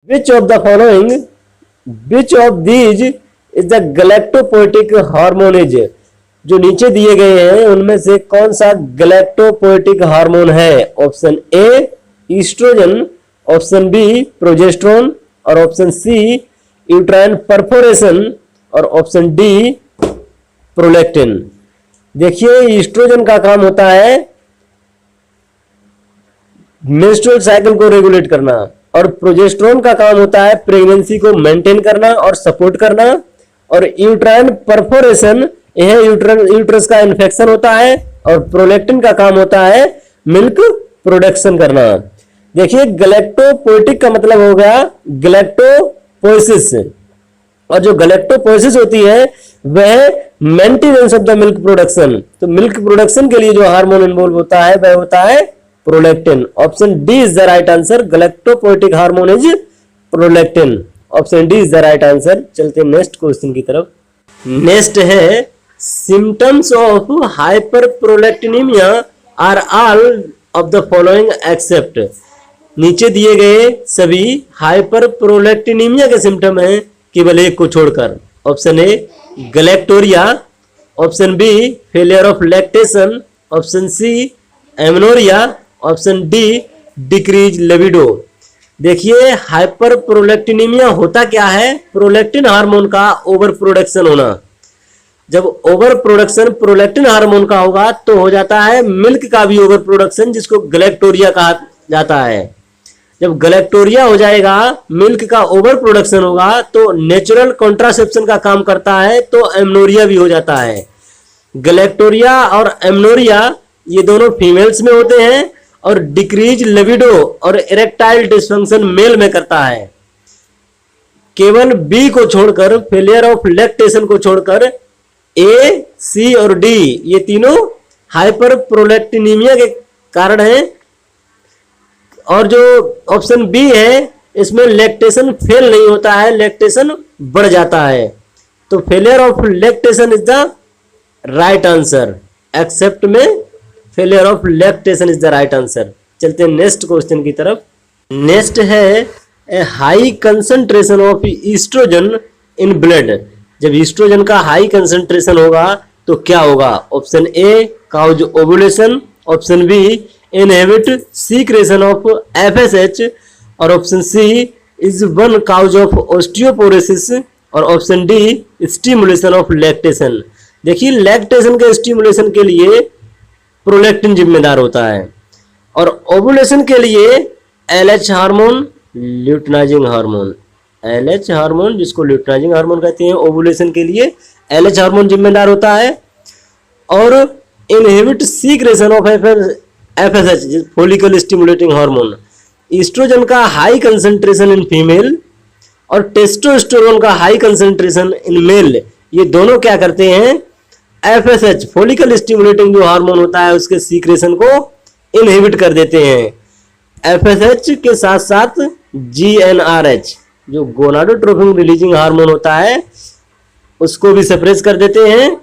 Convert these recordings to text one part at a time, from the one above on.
Which of the following, which of these is the galactopoietic hormone is, जो नीचे दिए गए हैं उनमें से कौन सा गैलेक्टोपोएटिक हार्मोन है? Option A estrogen, option B progesterone, और ऑप्शन सी यूट्राइन परफोरेशन, और ऑप्शन डी प्रोलैक्टिन। देखिए ईस्ट्रोजन का काम होता है मेंस्ट्रुअल साइकिल को रेगुलेट करना, और प्रोजेस्टेरोन का काम होता है प्रेगनेंसी को मेंटेन करना और सपोर्ट करना, और यूट्राइन परफोरेशन यह यूट्रस का इन्फेक्शन होता है, और प्रोलैक्टिन का काम होता है मिल्क प्रोडक्शन करना। देखिए गैलेक्टोपोएटिक का मतलब हो गया गैलेक्टोपोएसिस, और जो गैलेक्टोपोएसिस होती है वह maintenance of the milk production. तो मिल्क प्रोडक्शन के लिए जो हार्मोन इन्वॉल्व होता है वह होता है prolactin. Option D is the right answer, galactopoietic hormone is prolactin. Option D is the right answer. चलते हैं नेक्स्ट क्वेश्चन की तरफ। नेक्स्ट है symptoms of hyperprolactinaemia are all of the following except. नीचे दिए गए सभी हाइपरप्रोलैक्टिनेमिया के सिम्टम हैं केवल एक को छोड़कर। Option A galactorrhoea, option B failure of lactation, option C amenorrhoea, option D decrease libido. देखिए हाइपर प्रोलैक्टिनेमिया होता क्या है? प्रोलैक्टिन हार्मोन का ओवर प्रोडक्शन होना। जब ओवर प्रोडक्शन प्रोलैक्टिन हार्मोन का होगा तो हो जाता है मिल्क का भी ओवर प्रोडक्शन, जिसको गैलेक्टोरिया कहा जाता है। जब गैलेक्टोरिया हो जाएगा, मिल्क का ओवर प्रोडक्शन होगा, तो नेचुरल कॉन्ट्रासेप्शन का काम करता है, तो एमेनोरिया भी हो जाता है। गैलेक्टोरिया और एमेनोरिया ये दोनों फीमेल्स में होते हैं, और डिक्रीज लिबिडो और इरेक्टाइल डिसफंक्शन मेल में करता है। केवल बी को छोड़कर, फेलियर ऑफ लैक्टेशन को छोड़कर, ए, सी और डी ये तीनों हाइपर प्रोलैक्टिनेमिया के कारण हैं। और जो ऑप्शन बी है इसमें लैक्टेशन फेल नहीं होता है, लैक्टेशन बढ़ जाता है। तो failure of lactation is the right answer. Except में failure of lactation is the right answer. चलते हैं नेक्स्ट क्वेश्चन की तरफ। नेक्स्ट है a high concentration of estrogen in blood. जब ईस्ट्रोजन का हाई कंसंट्रेशन होगा तो क्या होगा? Option A cause ovulation, option B inhibit secretion of FSH, और option C is one cause of osteoporosis, और option D stimulation of lactation. देखिए lactation के स्टिमुलेशन के लिए प्रोलैक्टिन जिम्मेदार होता है, और ओवुलेशन के लिए LH hormone, luteinizing hormone, LH hormone जिसको ल्यूटिनाइजिंग हार्मोन कहते हैं, ओवुलेशन के लिए एलएच हार्मोन जिम्मेदार होता है, और inhibit secretion of FSH follicle stimulating hormone. Oestrogen का हाई कंसंट्रेशन इन फीमेल और टेस्टोस्टेरोन का हाई कंसंट्रेशन इन मेल, ये दोनों क्या करते हैं? एफएसएच फोलिकल स्टिमुलेटिंग जो हार्मोन होता है उसके सीक्रेशन को इनहिबिट कर देते हैं। एफएसएच के साथ साथ जीएनआरएच जो गोनाडोट्रोपिन रिलीजिंग हार्मोन होता है उसको भी सप्रेस कर देते हैं।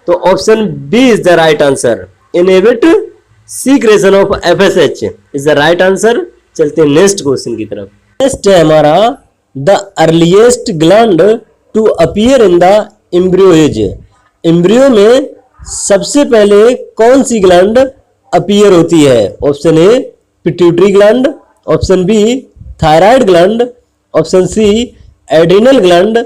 तो option B is the right answer, inhibit secretion of FSH is the right answer. चलते हैं नेक्स्ट क्वेश्चन की तरफ। नेक्स्ट है हमारा the earliest gland to appear in the embryo age. Embryo में सबसे पहले कौन सी ग्लैंड अपीयर होती है? Option A pituitary gland, option B thyroid gland, option C adrenal gland,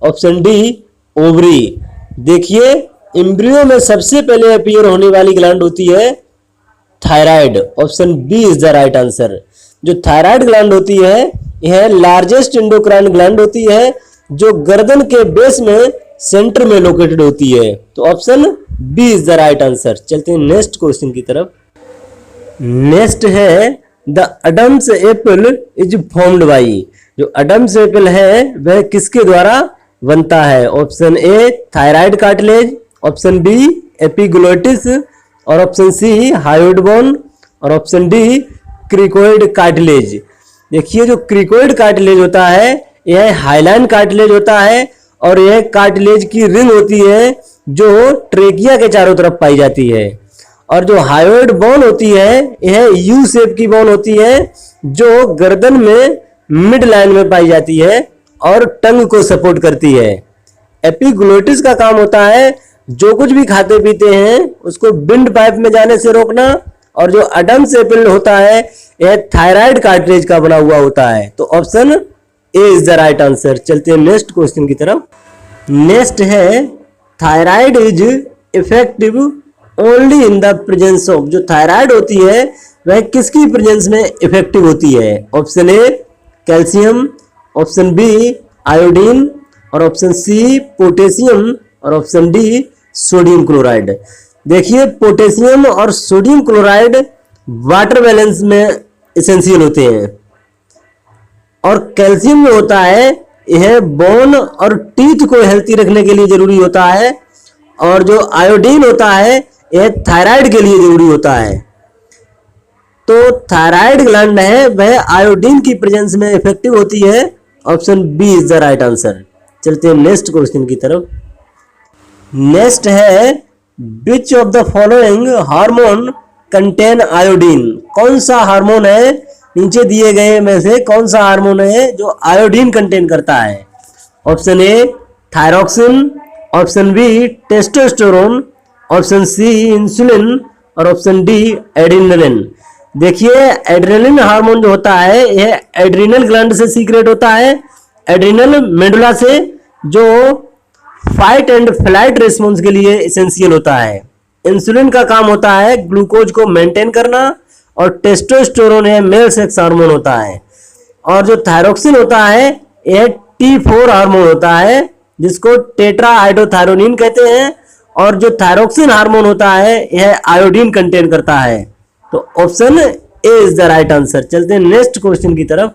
option D ovary. देखिए एम्ब्रियो में सबसे पहले अपीयर होने वाली ग्लैंड होती है thyroid. Option B is the right answer. जो थायराइड ग्लैंड होती है यह लार्जेस्ट एंडोक्राइन ग्लैंड होती है जो गर्दन के बेस में सेंटर में लोकेटेड होती है। तो option B is the right answer. चलते हैं नेक्स्ट क्वेश्चन की तरफ। नेक्स्ट है the Adam's apple is formed by. जो अडम्स एप्पल है वह किसके द्वारा बनता है? Option A thyroid cartilage, option B epiglottis, और ऑप्शन सी हायोइड बोन, और ऑप्शन डी क्रिकोइड कार्टिलेज। देखिए जो क्रिकोइड कार्टिलेज होता है यह हाइलाइन कार्टिलेज होता है और यह कार्टिलेज की रिंग होती है जो ट्रेकिया के चारों तरफ पाई जाती है। और जो हायोइड बोन होती है यह यू शेप की बोन होती है जो गर्दन में मिड लाइन में पाई जाती है और टंग को सपोर्ट करती है। एपिग्लोटिस का काम होता है जो कुछ भी खाते पीते हैं उसको विंड पाइप में जाने से रोकना, और जो अडम्स एपिल होता है यह थायराइड कार्ट्रिज का बना हुआ होता है। तो option A is the right answer. चलते हैं नेक्स्ट क्वेश्चन की तरफ। नेक्स्ट है thyroid is effective only in the presence of. जो थायराइड होती है वह किसकी प्रेजेंस में इफेक्टिव होती है? Option A calcium, option B iodine, और ऑप्शन सी पोटेशियम, और ऑप्शन डी सोडियम क्लोराइड। देखिए पोटेशियम और सोडियम क्लोराइड वाटर बैलेंस में एसेंशियल होते हैं, और कैल्शियम जो होता है यह बोन और टीथ को हेल्थी रखने के लिए जरूरी होता है, और जो आयोडीन होता है यह थायराइड के लिए जरूरी होता है। तो थायराइड ग्लैंड है वह आयोडीन की प्रेजेंस में इफेक्टिव होती है। Option B is the right answer. चलते हैं नेक्स्ट क्वेश्चन की तरफ। नेक्स्ट है which of the following hormone contain iodine. कौन सा हार्मोन है नीचे दिए गए में से कौन सा हार्मोन है जो आयोडीन कंटेन करता है? Option A thyroxine, option B testosterone, option C insulin, और ऑप्शन डी एड्रेनलिन। देखिए एड्रेनलिन हार्मोन जो होता है यह एड्रीनल ग्लैंड से सीक्रेट होता है, एड्रीनल मेडुला से, जो फाइट एंड फ्लाइट रिस्पॉन्स के लिए एसेंशियल होता है। इंसुलिन का काम होता है ग्लूकोज को मेंटेन करना, और टेस्टोस्टेरोन है मेल सेक्स हार्मोन होता है, और जो थायरोक्सिन होता है यह T4 हार्मोन होता है जिसको टेट्रा हाइड्रोथायरोनिन कहते हैं, और जो थायरोक्सिन हार्मोन होता है यह आयोडीन कंटेन करता है। तो option A is the right answer. चलते हैं नेक्स्ट क्वेश्चन की तरफ।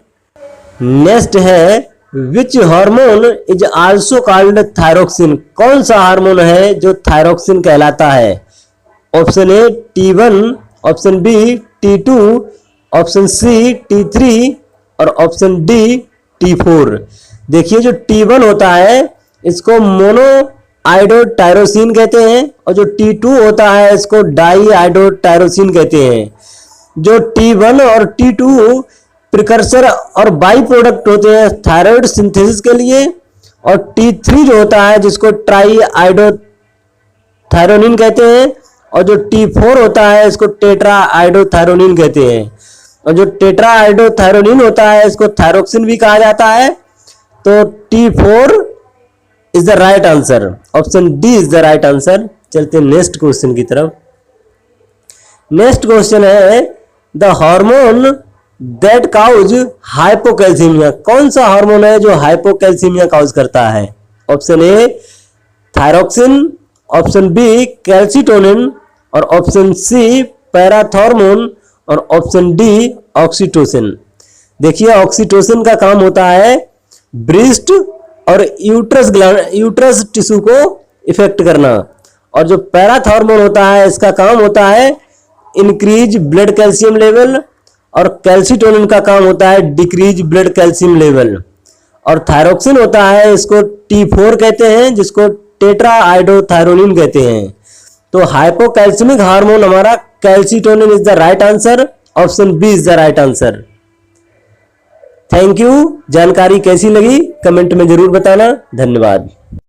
नेक्स्ट है which hormone is also called thyroxine. कौन सा हार्मोन है जो थायरोक्सिन कहलाता है? Option A T1, option B T2, option C T3, और ऑप्शन डी T4। देखिए जो T1 होता है इसको मोनो आइडोटायरोसिन कहते हैं, और जो T2 होता है इसको डाई आइडोटायरोसिन कहते हैं। जो T1 और T2 प्रिकर्सर और बाई प्रोडक्ट होते हैं थायराइड सिंथेसिस के लिए, और T3 जो होता है जिसको ट्राई आइडोथायरोनिन कहते हैं, और जो T4 होता है इसको टेट्रा आइडोथायरोनिन कहते हैं, और जो टेट्रा आइडोथायरोनिन होता है इसको थायरोक्सिन भी कहा जाता है। तो T4 is the right answer. Option D is the right answer. चलते हैं नेक्स्ट क्वेश्चन की तरफ। नेक्स्ट क्वेश्चन है the hormone that cause hypocalcaemia. कौन सा हार्मोन है जो हाइपोकैल्सीमिया काउज करता है? Option A thyroxine, option B calcitonin, और ऑप्शन सी पैराथॉर्मोन, और ऑप्शन डी ऑक्सीटोसिन। देखिए ऑक्सीटोसिन का काम होता है ब्रेस्ट और यूट्रस टिश्यू को इफेक्ट करना, और जो पैराथॉर्मोन होता है इसका काम होता है इंक्रीज ब्लड कैल्शियम लेवल, और कैल्सिटोनिन का काम होता है डिक्रीज ब्लड कैल्शियम लेवल, और थायरोक्सिन होता है इसको T4 कहते हैं जिसको टेट्रा आइडोथायरोनिन कहते हैं। तो हाइपोकैल्सिमिक हार्मोन हमारा calcitonin is the right answer. Option B is the right answer. Thank you. जानकारी कैसी लगी कमेंट में जरूर बताना। धन्यवाद।